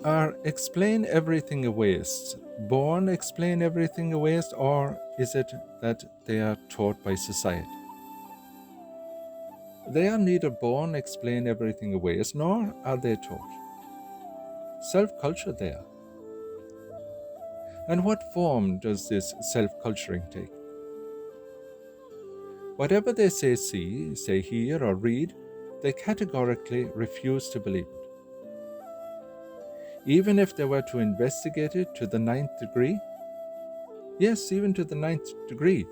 Are explain everything awaists born explain everything awaist, or is it that they are taught by society? They are neither born explain everything awaist, nor are they taught. Self-culture they are. And what form does this self-culturing take? Whatever they see, say hear, or read, they categorically refuse to believe it. Even if they were to investigate it to the 9th degree, yes, even to the 9th degree,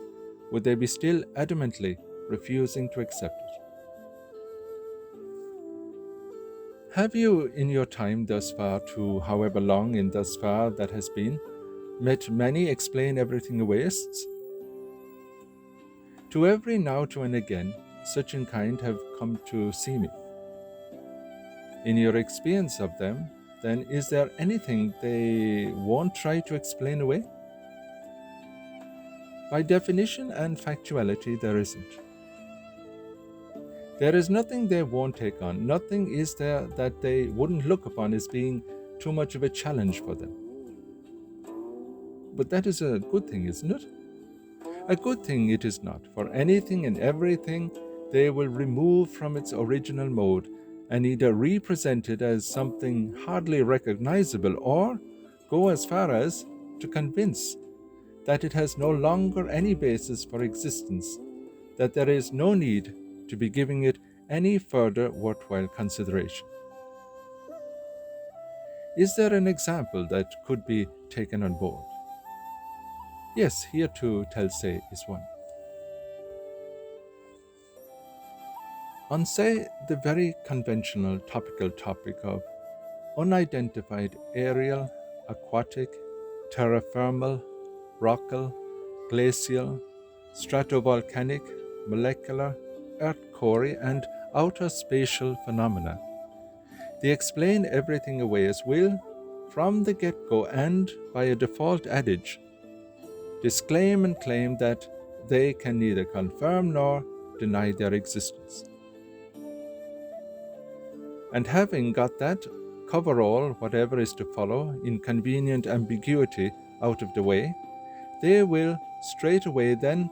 would they be still adamantly refusing to accept it? Have you, in your time thus far, to however long in thus far that has been, met many explain everything awaists? To every now to and again, such in kind have come to see me. In your experience of them, then is there anything they won't try to explain away? By definition and factuality, there isn't. There is nothing they won't take on, nothing is there that they wouldn't look upon as being too much of a challenge for them. But that is a good thing, isn't it? A good thing it is not, for anything and everything they will remove from its original mode and either represent it as something hardly recognizable, or go as far as to convince that it has no longer any basis for existence, that there is no need to be giving it any further worthwhile consideration. Is there an example that could be taken on board? Yes, here too Telsey is one. On, say, the very conventional topical topic of unidentified aerial, aquatic, terraformal, rockal, glacial, stratovolcanic, molecular, earth-core, and outer spatial phenomena, the explain everything aways will, from the get-go and by a default adage, disclaim and claim that they can neither confirm nor deny their existence. And having got that coverall, whatever is to follow, inconvenient ambiguity out of the way, they will straightway then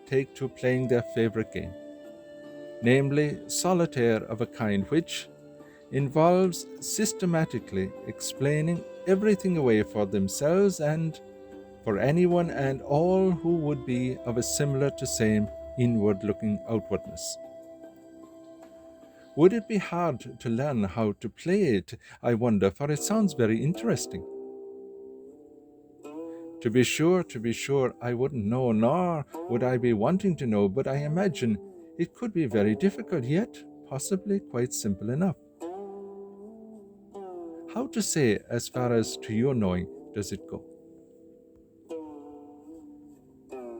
take to playing their favorite game, namely solitaire of a kind which involves systematically explaining everything away for themselves and for anyone and all who would be of a similar to same inward-looking outwardness. Would it be hard to learn how to play it, I wonder, for it sounds very interesting. To be sure, I wouldn't know, nor would I be wanting to know, but I imagine it could be very difficult, yet possibly quite simple enough. How to say, as far as to your knowing, does it go?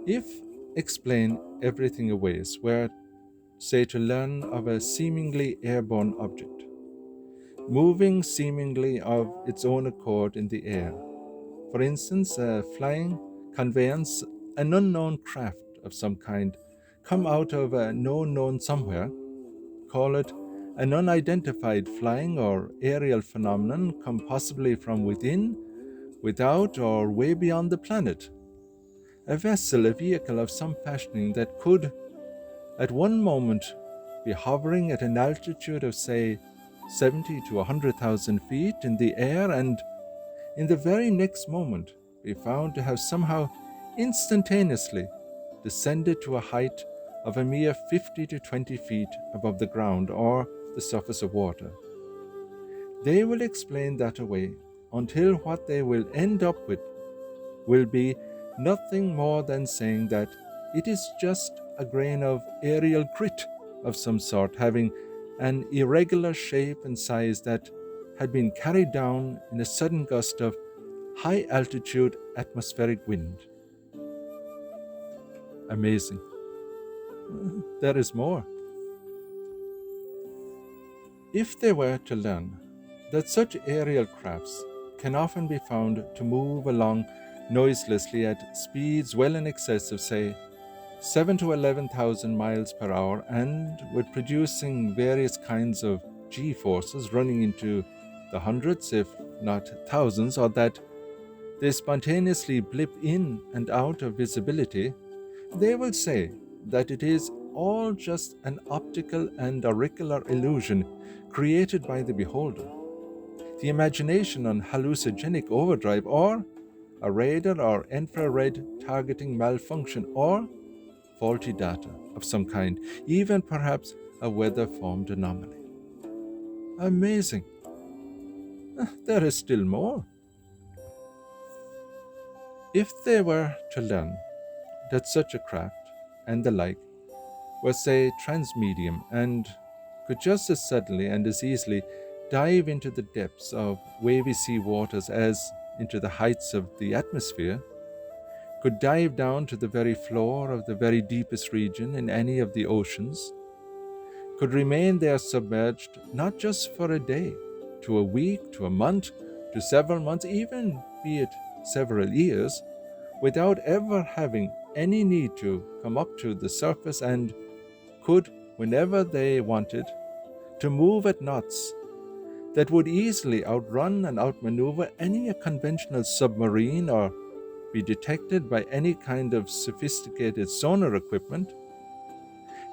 If explain everything aways were, say, to learn of a seemingly airborne object, moving seemingly of its own accord in the air, for instance, a flying conveyance, an unknown craft of some kind, come out of a known somewhere, call it an unidentified flying or aerial phenomenon, come possibly from within, without, or way beyond the planet. A vessel, a vehicle of some fashioning that could, at one moment, be hovering at an altitude of, say, 70 to 100,000 feet in the air, and in the very next moment be found to have somehow instantaneously descended to a height of a mere 50 to 20 feet above the ground or the surface of water. They will explain that away until what they will end up with will be nothing more than saying that it is just a grain of aerial grit of some sort, having an irregular shape and size that had been carried down in a sudden gust of high-altitude atmospheric wind. Amazing. There is more. If they were to learn that such aerial crafts can often be found to move along noiselessly at speeds well in excess of, say, 7 to 11,000 miles per hour, and with producing various kinds of G-forces running into the hundreds, if not thousands, or that they spontaneously blip in and out of visibility, they will say that it is all just an optical and auricular illusion created by the beholder, the imagination on hallucinogenic overdrive, or a radar or infrared targeting malfunction, or faulty data of some kind, even perhaps a weather-formed anomaly. Amazing. There is still more. If they were to learn that such a craft and the like was, say, transmedium and could just as suddenly and as easily dive into the depths of wavy sea waters as into the heights of the atmosphere, could dive down to the very floor of the very deepest region in any of the oceans, could remain there submerged not just for a day, to a week, to a month, to several months, even be it several years, without ever having any need to come up to the surface, and could, whenever they wanted, to move at knots that would easily outrun and outmaneuver any conventional submarine or be detected by any kind of sophisticated sonar equipment,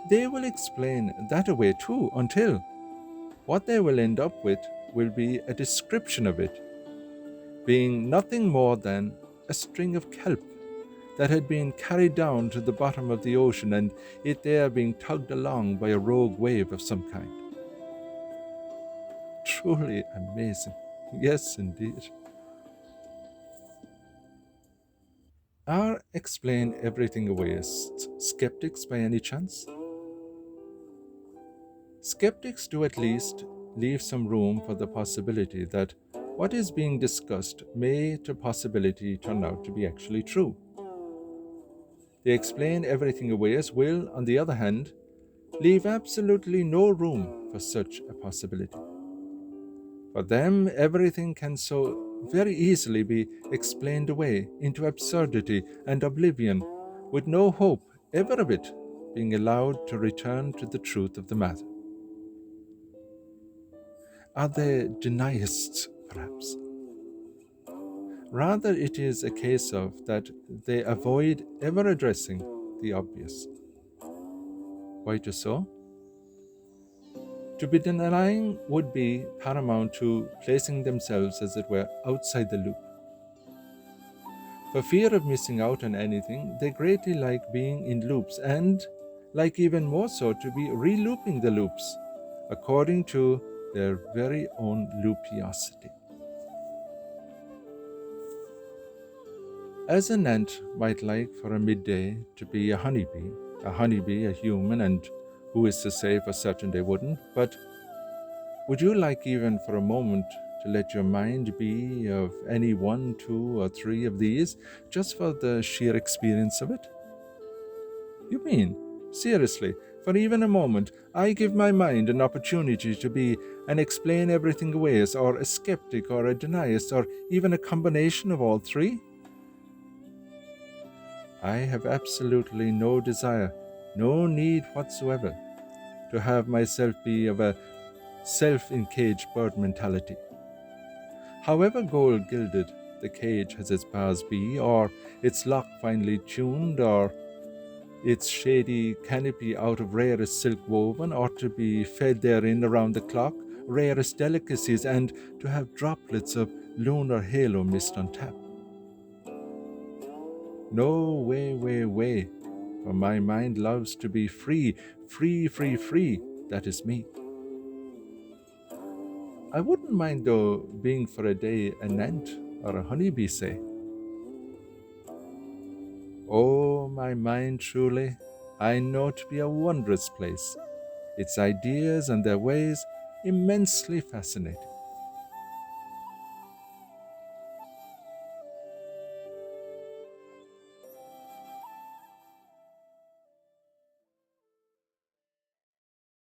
they will explain that away too, until what they will end up with will be a description of it, being nothing more than a string of kelp that had been carried down to the bottom of the ocean, and it there being tugged along by a rogue wave of some kind. Truly amazing. Yes, indeed. Are explain everything awayist skeptics by any chance? Skeptics do at least leave some room for the possibility that what is being discussed may to possibility turn out to be actually true. The explain everything awayers will, on the other hand, leave absolutely no room for such a possibility. For them, everything can so very easily be explained away into absurdity and oblivion, with no hope ever of it being allowed to return to the truth of the matter. Are they denyists, perhaps? Rather, it is a case of that they avoid ever addressing the obvious. Why so? To be denying would be paramount to placing themselves, as it were, outside the loop. For fear of missing out on anything, they greatly like being in loops, and like even more so to be re-looping the loops, according to their very own loopiosity. As an ant might like for a midday to be a honeybee a human, and who is to say for certain they wouldn't, but would you like even for a moment to let your mind be of any one, two, or three of these, just for the sheer experience of it? You mean, seriously, for even a moment, I give my mind an opportunity to be an explain everything aways, or a skeptic, or a deniist, or even a combination of all three? I have absolutely no desire, no need whatsoever, to have myself be of a self-encaged bird mentality. However gold-gilded the cage has its bars be, or its lock finely tuned, or its shady canopy out of rarest silk woven, ought to be fed therein around the clock, rarest delicacies, and to have droplets of lunar halo mist on tap. No way, for my mind loves to be free, that is me. I wouldn't mind, though, being for a day an ant or a honeybee, say. Oh, my mind truly, I know to be a wondrous place, its ideas and their ways immensely fascinating.